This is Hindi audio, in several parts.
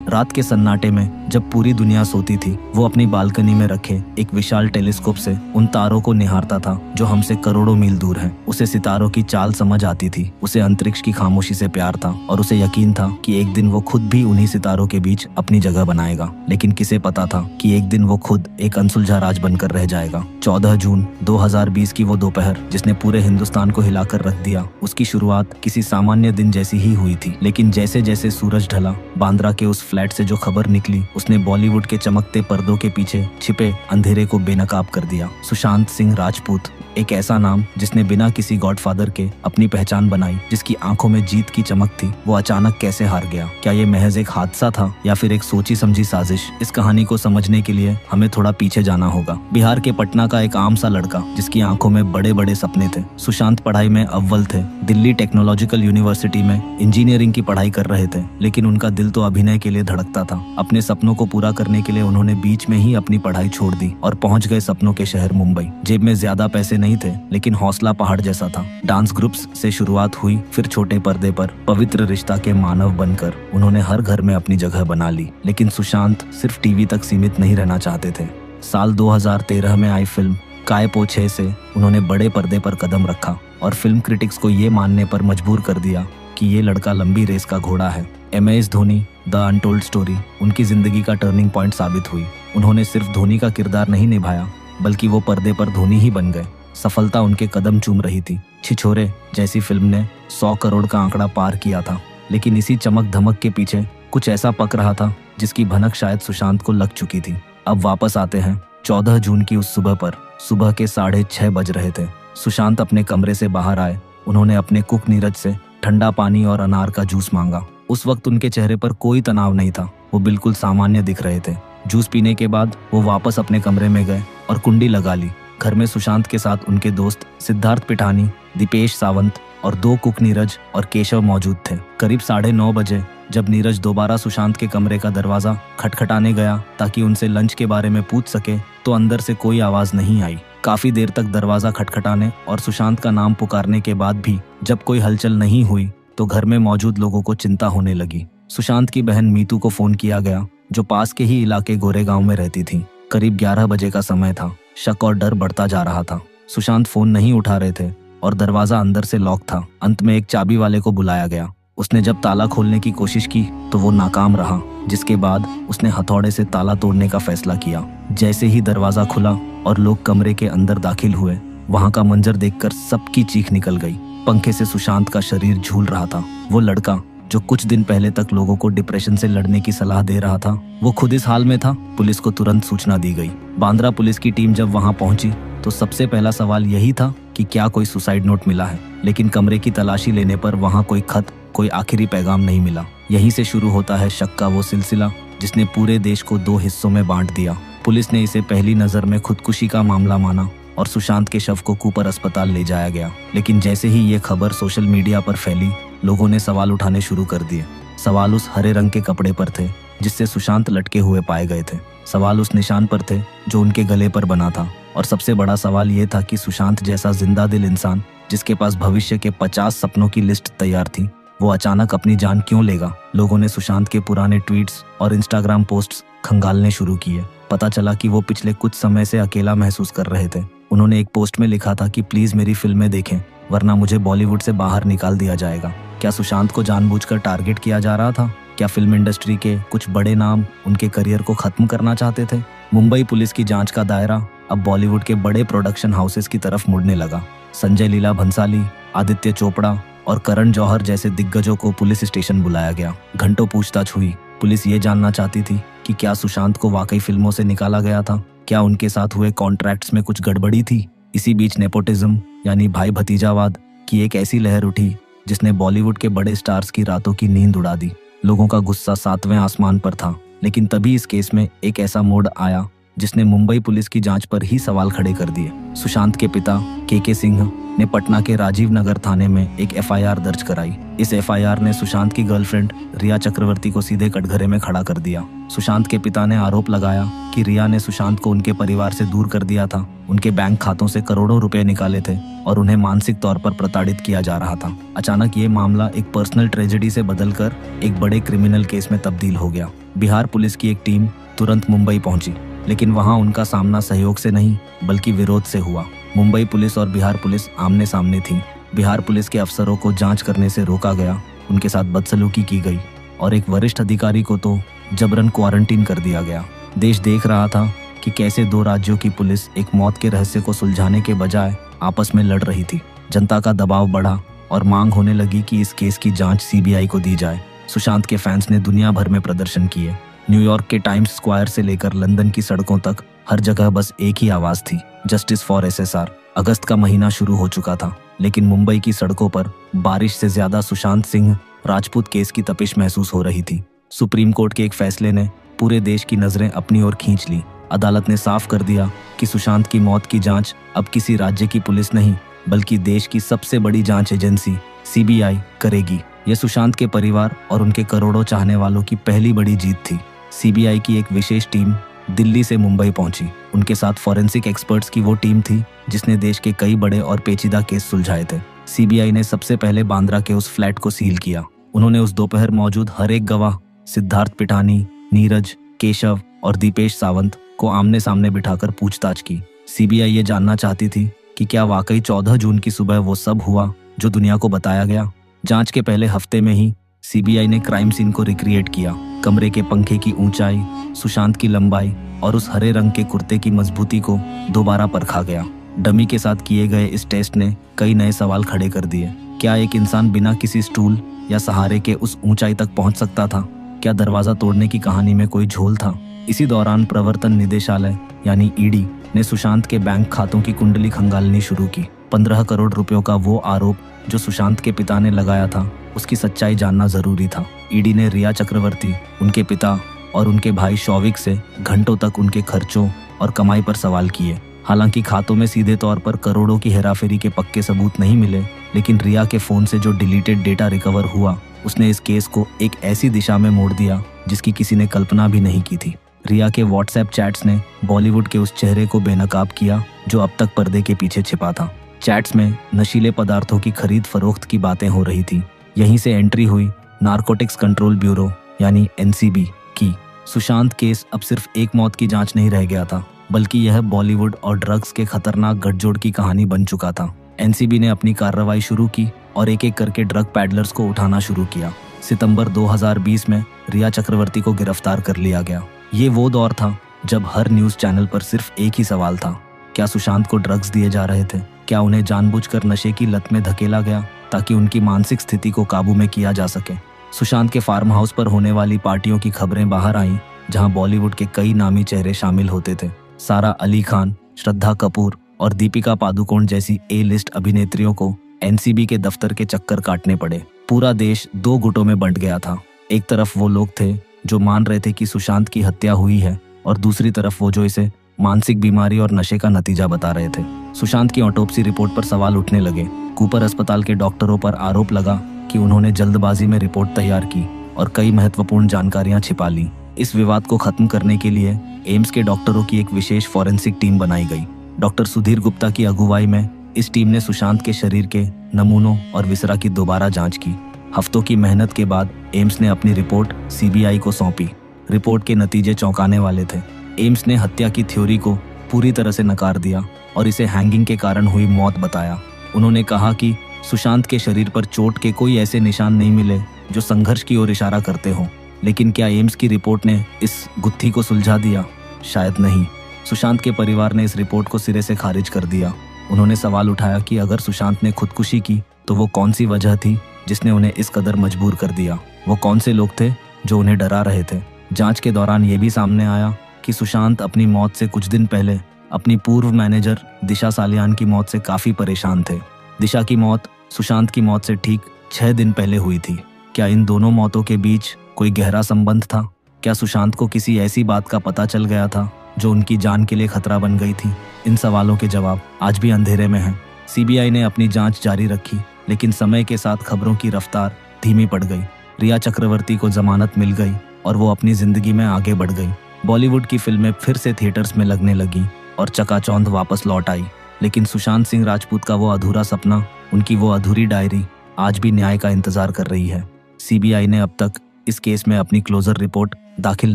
रात के सन्नाटे में जब पूरी दुनिया सोती थी, वो अपनी बालकनी में रखे एक विशाल टेलीस्कोप से उन तारों को निहारता था जो हमसे करोड़ों मील दूर हैं। उसे सितारों की चाल समझ आती थी, उसे अंतरिक्ष की खामोशी से प्यार था और उसे यकीन था कि एक दिन वो खुद भी उन्हीं सितारों के बीच अपनी जगह बनाएगा। लेकिन किसे पता था कि एक दिन वो खुद एक अनसुलझा राज बनकर रह जाएगा। 14 जून 2020 की वो दोपहर जिसने पूरे हिंदुस्तान को हिलाकर रख दिया, उसकी शुरुआत किसी सामान्य दिन जैसी ही हुई थी। लेकिन जैसे जैसे सूरज ढला, बांद्रा के उस फ्लैट से जो खबर निकली, उसने बॉलीवुड के चमकते पर्दों के पीछे छिपे अंधेरे को बेनकाब कर दिया। सुशांत सिंह राजपूत, एक ऐसा नाम जिसने बिना किसी गॉडफादर के अपनी पहचान बनाई, जिसकी आंखों में जीत की चमक थी, वो अचानक कैसे हार गया? क्या ये महज एक हादसा था या फिर एक सोची समझी साजिश? इस कहानी को समझने के लिए हमें थोड़ा पीछे जाना होगा। बिहार के पटना का एक आम सा लड़का जिसकी आंखों में बड़े बड़े सपने थे। सुशांत पढ़ाई में अव्वल थे, दिल्ली टेक्नोलॉजिकल यूनिवर्सिटी में इंजीनियरिंग की पढ़ाई कर रहे थे, लेकिन उनका दिल तो अभिनय के लिए धड़कता था। अपने सपनों को पूरा करने के लिए उन्होंने बीच में ही अपनी पढ़ाई छोड़ दी और पहुंच गए सपनों के शहर मुंबई। जेब में ज्यादा पैसे नहीं थे, लेकिन हौसला पहाड़ जैसा था। डांस ग्रुप्स से शुरुआत हुई, फिर छोटे पर्दे पर पवित्र रिश्ता के मानव बनकर उन्होंने हर घर में अपनी जगह बना ली। लेकिन सुशांत सिर्फ टीवी तक सीमित नहीं रहना चाहते थे। साल 2013 में आई फिल्म काय पो 6 से उन्होंने बड़े पर्दे पर कदम रखा और फिल्म क्रिटिक्स को ये मानने पर मजबूर कर दिया कि ये लड़का लंबी रेस का घोड़ा है। MS Dhoni the untold story उनकी जिंदगी का टर्निंग पॉइंट साबित हुई। उन्होंने सिर्फ धोनी का किरदार नहीं निभाया, बल्कि वो पर्दे पर धोनी ही बन गए। सफलता उनके कदम चूम रही थी। छिछोरे जैसी फिल्म ने 100 करोड़ का आंकड़ा पार किया था, लेकिन इसी चमक धमक के पीछे कुछ ऐसा पक रहा था जिसकी भनक शायद सुशांत को लग चुकी थी। अब वापस आते हैं 14 जून की उस सुबह पर। सुबह के 6:30 बज रहे थे। सुशांत अपने कमरे से बाहर आए। उन्होंने अपने कुक नीरज से ठंडा पानी और अनार का जूस मांगा। उस वक्त उनके चेहरे पर कोई तनाव नहीं था, वो बिल्कुल सामान्य दिख रहे थे। जूस पीने के बाद वो वापस अपने कमरे में गए और कुंडी लगा ली। घर में सुशांत के साथ उनके दोस्त सिद्धार्थ पिठानी, दीपेश सावंत और 2 कुक नीरज और केशव मौजूद थे। करीब 9:30 बजे जब नीरज दोबारा सुशांत के कमरे का दरवाजा खटखटाने गया ताकि उनसे लंच के बारे में पूछ सके, तो अंदर से कोई आवाज नहीं आई। काफी देर तक दरवाजा खटखटाने और सुशांत का नाम पुकारने के बाद भी जब कोई हलचल नहीं हुई, तो घर में मौजूद लोगों को चिंता होने लगी। सुशांत की बहन मीतू को फोन किया गया, जो पास के ही इलाके गोरेगांव में रहती थी। करीब 11 बजे का समय था। शक और डर बढ़ता जा रहा था। सुशांत फोन नहीं उठा रहे थे और दरवाजा अंदर से लॉक था। अंत में एक चाबी वाले को बुलाया गया। उसने जब ताला खोलने की कोशिश की तो वो नाकाम रहा, जिसके बाद उसने हथौड़े से ताला तोड़ने का फैसला किया। जैसे ही दरवाजा खुला और लोग कमरे के अंदर दाखिल हुए, वहां का मंजर देखकर सबकी चीख निकल गई। पंखे से सुशांत का शरीर झूल रहा था। वो लड़का जो कुछ दिन पहले तक लोगों को डिप्रेशन से लड़ने की सलाह दे रहा था, वो खुद इस हाल में था। पुलिस को तुरंत सूचना दी गई। बांद्रा पुलिस की टीम जब वहां पहुंची तो सबसे पहला सवाल यही था कि क्या कोई सुसाइड नोट मिला है। लेकिन कमरे की तलाशी लेने पर वहां कोई खत, कोई आखिरी पैगाम नहीं मिला। यहीं से शुरू होता है शक का वो सिलसिला जिसने पूरे देश को 2 हिस्सों में बांट दिया। पुलिस ने इसे पहली नजर में खुदकुशी का मामला माना और सुशांत के शव को कूपर अस्पताल ले जाया गया। लेकिन जैसे ही ये खबर सोशल मीडिया पर फैली, लोगों ने सवाल उठाने शुरू कर दिए। सवाल उस हरे रंग के कपड़े पर थे जिससे सुशांत लटके हुए पाए गए थे। सवाल उस निशान पर थे जो उनके गले पर बना था। और सबसे बड़ा सवाल ये था कि सुशांत जैसा जिंदा दिल इंसान, जिसके पास भविष्य के 50 सपनों की लिस्ट तैयार थी, वो अचानक अपनी जान क्यों लेगा। लोगों ने सुशांत के पुराने ट्वीट्स और इंस्टाग्राम पोस्ट्स खंगालने शुरू किए। पता चला कि वो पिछले कुछ समय से अकेला महसूस कर रहे थे। उन्होंने एक पोस्ट में लिखा था कि प्लीज मेरी फिल्में देखें, वरना मुझे बॉलीवुड से बाहर निकाल दिया जाएगा। क्या सुशांत को जानबूझकर टारगेट किया जा रहा था? क्या फिल्म इंडस्ट्री के कुछ बड़े नाम उनके करियर को खत्म करना चाहते थे? मुंबई पुलिस की जांच का दायरा अब बॉलीवुड के बड़े प्रोडक्शन हाउसेस की तरफ मुड़ने लगा। संजय लीला भंसाली, आदित्य चोपड़ा और करण जौहर जैसे दिग्गजों को पुलिस स्टेशन बुलाया गया। घंटों पूछताछ हुई। पुलिस ये जानना चाहती थी कि क्या सुशांत को वाकई फिल्मों से निकाला गया था, क्या उनके साथ हुए कॉन्ट्रैक्ट्स में कुछ गड़बड़ी थी। इसी बीच नेपोटिज्म यानी भाई भतीजावाद की एक ऐसी लहर उठी जिसने बॉलीवुड के बड़े स्टार्स की रातों की नींद उड़ा दी। लोगों का गुस्सा 7वें आसमान पर था। लेकिन तभी इस केस में एक ऐसा मोड़ आया जिसने मुंबई पुलिस की जांच पर ही सवाल खड़े कर दिए। सुशांत के पिता के सिंह ने पटना के राजीव नगर थाने में एक एफआईआर दर्ज कराई। इस एफआईआर ने सुशांत की गर्लफ्रेंड रिया चक्रवर्ती को सीधे कटघरे में खड़ा कर दिया। सुशांत के पिता ने आरोप लगाया कि रिया ने सुशांत को उनके परिवार से दूर कर दिया था, उनके बैंक खातों से करोड़ों रुपए निकाले थे और उन्हें मानसिक तौर पर प्रताड़ित किया जा रहा था। अचानक ये मामला एक पर्सनल ट्रेजेडी से बदलकर एक बड़े क्रिमिनल केस में तब्दील हो गया। बिहार पुलिस की एक टीम तुरंत मुंबई पहुंची, लेकिन वहां उनका सामना सहयोग से नहीं बल्कि विरोध से हुआ। मुंबई पुलिस और बिहार पुलिस आमने सामने थी। बिहार पुलिस के अफसरों को जांच करने से रोका गया, उनके साथ बदसलूकी की गई और एक वरिष्ठ अधिकारी को तो जबरन क्वारंटीन कर दिया गया। देश देख रहा था कि कैसे दो राज्यों की पुलिस एक मौत के रहस्य को सुलझाने के बजाय आपस में लड़ रही थी। जनता का दबाव बढ़ा और मांग होने लगी कि इस केस की जांच सीबीआई को दी जाए। सुशांत के फैंस ने दुनिया भर में प्रदर्शन किए। न्यूयॉर्क के टाइम्स स्क्वायर से लेकर लंदन की सड़कों तक हर जगह बस एक ही आवाज थी, जस्टिस फॉर एसएसआर। अगस्त का महीना शुरू हो चुका था, लेकिन मुंबई की सड़कों पर बारिश से ज्यादा सुशांत सिंह राजपूत केस की तपिश महसूस हो रही थी। सुप्रीम कोर्ट के एक फैसले ने पूरे देश की नजरें अपनी ओर खींच ली। अदालत ने साफ कर दिया कि सुशांत की मौत की जांच अब किसी राज्य की पुलिस नहीं बल्कि देश की सबसे बड़ी जांच एजेंसी सीबीआई करेगी। यह सुशांत के परिवार और उनके करोड़ों चाहने वालों की पहली बड़ी जीत थी। सीबीआई की एक विशेष टीम दिल्ली से मुंबई पहुंची। उनके साथ फॉरेंसिक एक्सपर्ट्स की वो टीम थी जिसने देश के कई बड़े और पेचीदा केस सुलझाए थे। सीबीआई ने सबसे पहले बांद्रा के उस फ्लैट को सील किया। उन्होंने उस दोपहर मौजूद हर एक गवाह सिद्धार्थ पिठानी, नीरज, केशव और दीपेश सावंत को आमने सामने बिठाकर पूछताछ की। सीबीआई ये जानना चाहती थी कि क्या वाकई 14 जून की सुबह वो सब हुआ जो दुनिया को बताया गया। जांच के पहले हफ्ते में ही सीबीआई ने क्राइम सीन को रिक्रिएट किया। कमरे के पंखे की ऊंचाई, सुशांत की लंबाई और उस हरे रंग के कुर्ते की मजबूती को दोबारा परखा गया। डमी के साथ किए गए इस टेस्ट ने कई नए सवाल खड़े कर दिए। क्या एक इंसान बिना किसी स्टूल या सहारे के उस ऊंचाई तक पहुंच सकता था? क्या दरवाजा तोड़ने की कहानी में कोई झोल था? इसी दौरान प्रवर्तन निदेशालय यानी ईडी ने सुशांत के बैंक खातों की कुंडली खंगालनी शुरू की। 15 करोड़ रुपयों का वो आरोप जो सुशांत के पिता ने लगाया था, उसकी सच्चाई जानना जरूरी था। ईडी ने रिया चक्रवर्ती, उनके पिता और उनके भाई शौविक से घंटों तक उनके खर्चों और कमाई पर सवाल किए। हालांकि खातों में सीधे तौर पर करोड़ों की हेराफेरी के पक्के सबूत नहीं मिले, लेकिन रिया के फोन से जो डिलीटेड डेटा रिकवर हुआ उसने इस केस को एक ऐसी दिशा में मोड़ दिया जिसकी किसी ने कल्पना भी नहीं की थी। रिया के व्हाट्सएप चैट्स ने बॉलीवुड के उस चेहरे को बेनकाब किया जो अब तक पर्दे के पीछे छिपा था। चैट्स में नशीले पदार्थों की खरीद फरोख्त की बातें हो रही थी। यहीं से एंट्री हुई नारकोटिक्स कंट्रोल ब्यूरो यानी एनसीबी की। सुशांत केस अब सिर्फ एक मौत की जांच नहीं रह गया था, बल्कि यह बॉलीवुड और ड्रग्स के खतरनाक गठजोड़ की कहानी बन चुका था। एनसीबी ने अपनी कार्रवाई शुरू की और एक एक करके ड्रग पैडलर्स को उठाना शुरू किया। सितंबर 2020 में रिया चक्रवर्ती को गिरफ्तार कर लिया गया। ये वो दौर था जब हर न्यूज चैनल पर सिर्फ एक ही सवाल था, क्या सुशांत को ड्रग्स दिए जा रहे थे? क्या उन्हें जानबूझकर नशे की लत में धकेला गया ताकि उनकी मानसिक स्थिति को काबू में किया जा सके? सुशांत के फार्म हाउस पर होने वाली पार्टियों की खबरें बाहर आईं, जहां बॉलीवुड के कई नामी चेहरे शामिल होते थे। सारा अली खान, श्रद्धा कपूर और दीपिका पादुकोण जैसी ए लिस्ट अभिनेत्रियों को एनसीबी के दफ्तर के चक्कर काटने पड़े। पूरा देश दो गुटों में बंट गया था। एक तरफ वो लोग थे जो मान रहे थे कि सुशांत की हत्या हुई है और दूसरी तरफ वो जो इसे मानसिक बीमारी और नशे का नतीजा बता रहे थे। सुशांत की ऑटोप्सी रिपोर्ट पर सवाल उठने लगे। कूपर अस्पताल के डॉक्टरों पर आरोप लगा कि उन्होंने जल्दबाजी में रिपोर्ट तैयार की और कई महत्वपूर्ण जानकारियां छिपा ली। इस विवाद को खत्म करने के लिए एम्स के डॉक्टरों की एक विशेष फॉरेंसिक टीम बनाई गई। डॉक्टर सुधीर गुप्ता की अगुवाई में इस टीम ने सुशांत के शरीर के नमूनों और विसरा की दोबारा जांच की। हफ्तों की मेहनत के बाद एम्स ने अपनी रिपोर्ट सीबीआई को सौंपी। रिपोर्ट के नतीजे चौंकाने वाले थे। एम्स ने हत्या की थ्योरी को पूरी तरह से नकार दिया और इसे हैंगिंग के कारण हुई मौत बताया। उन्होंने कहा कि सुशांत के शरीर पर चोट के कोई ऐसे निशान नहीं मिले जो संघर्ष की ओर इशारा करते हों। लेकिन क्या एम्स की रिपोर्ट ने इस गुत्थी को सुलझा दिया? शायद नहीं। सुशांत के परिवार ने इस रिपोर्ट को सिरे से खारिज कर दिया। उन्होंने सवाल उठाया कि अगर सुशांत ने खुदकुशी की तो वो कौन सी वजह थी जिसने उन्हें इस कदर मजबूर कर दिया? वो कौन से लोग थे जो उन्हें डरा रहे थे? जांच के दौरान ये भी सामने आया कि सुशांत अपनी मौत से कुछ दिन पहले अपनी पूर्व मैनेजर दिशा सालियान की मौत से काफी परेशान थे। दिशा की मौत सुशांत की मौत से ठीक 6 दिन पहले हुई थी। क्या इन दोनों मौतों के बीच कोई गहरा संबंध था? क्या सुशांत को किसी ऐसी बात का पता चल गया था जो उनकी जान के लिए खतरा बन गई थी? इन सवालों के जवाब आज भी अंधेरे में हैं। सीबीआई ने अपनी जांच जारी रखी, लेकिन समय के साथ खबरों की रफ्तार धीमी पड़ गई। रिया चक्रवर्ती को जमानत मिल गई और वो अपनी जिंदगी में आगे बढ़ गई। बॉलीवुड की फिल्में फिर से थिएटर्स में लगने लगी और चकाचौंध वापस लौट आई। लेकिन सुशांत सिंह राजपूत का वो अधूरा सपना, उनकी वो अधूरी डायरी आज भी न्याय का इंतजार कर रही है। सीबीआई ने अब तक इस केस में अपनी क्लोजर रिपोर्ट दाखिल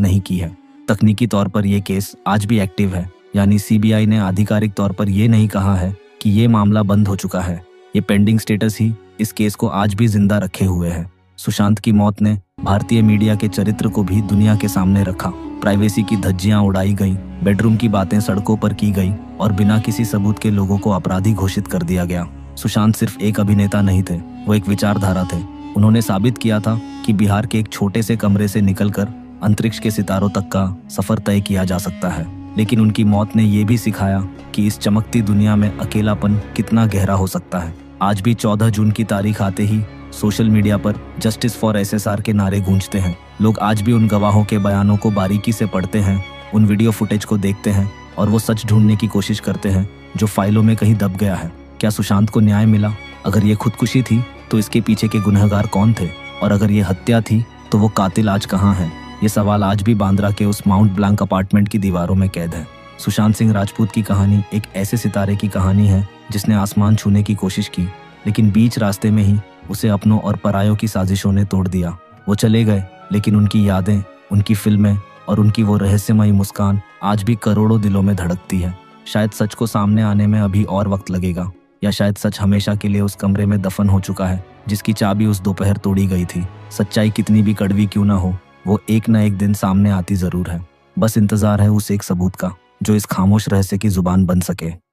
नहीं की है। तकनीकी तौर पर यह केस आज भी एक्टिव है, यानी सीबीआई ने आधिकारिक तौर पर यह नहीं कहा है कि ये मामला बंद हो चुका है। ये पेंडिंग स्टेटस ही इस केस को आज भी जिंदा रखे हुए है। सुशांत की मौत ने भारतीय मीडिया के चरित्र को भी दुनिया के सामने रखा। प्राइवेसी की धज्जियां उड़ाई गई, बेडरूम की बातें सड़कों पर की गई और बिना किसी सबूत के लोगों को अपराधी घोषित कर दिया गया। सुशांत सिर्फ एक अभिनेता नहीं थे, वो एक विचारधारा थे। उन्होंने साबित किया था कि बिहार के एक छोटे से कमरे से निकलकर अंतरिक्ष के सितारों तक का सफर तय किया जा सकता है। लेकिन उनकी मौत ने यह भी सिखाया कि इस चमकती दुनिया में अकेलापन कितना गहरा हो सकता है। आज भी 14 जून की तारीख आते ही सोशल मीडिया पर जस्टिस फॉर एसएसआर के नारे गूंजते हैं। लोग आज भी उन गवाहों के बयानों को बारीकी से पढ़ते हैं, उन वीडियो फुटेज को देखते हैं और वो सच ढूंढने की कोशिश करते हैं जो फाइलों में कहीं दब गया है। क्या सुशांत को न्याय मिला? अगर ये खुदकुशी थी तो इसके पीछे के गुनहगार कौन थे? और अगर ये हत्या थी तो वो कातिल आज कहाँ है? ये सवाल आज भी बांद्रा के उस माउंट ब्लैंक अपार्टमेंट की दीवारों में कैद है। सुशांत सिंह राजपूत की कहानी एक ऐसे सितारे की कहानी है जिसने आसमान छूने की कोशिश की, लेकिन बीच रास्ते में ही उसे अपनों और परायों की साजिशों ने तोड़ दिया। वो चले गए, लेकिन उनकी यादें, उनकी फिल्में और उनकी वो रहस्यमयी मुस्कान आज भी करोड़ों दिलों में धड़कती है। शायद सच को सामने आने में अभी और वक्त लगेगा, या शायद सच हमेशा के लिए उस कमरे में दफन हो चुका है जिसकी चाबी उस दोपहर तोड़ी गई थी। सच्चाई कितनी भी कड़वी क्यों ना हो, वो एक न एक दिन सामने आती जरूर है। बस इंतजार है उस एक सबूत का जो इस खामोश रहस्य की जुबान बन सके।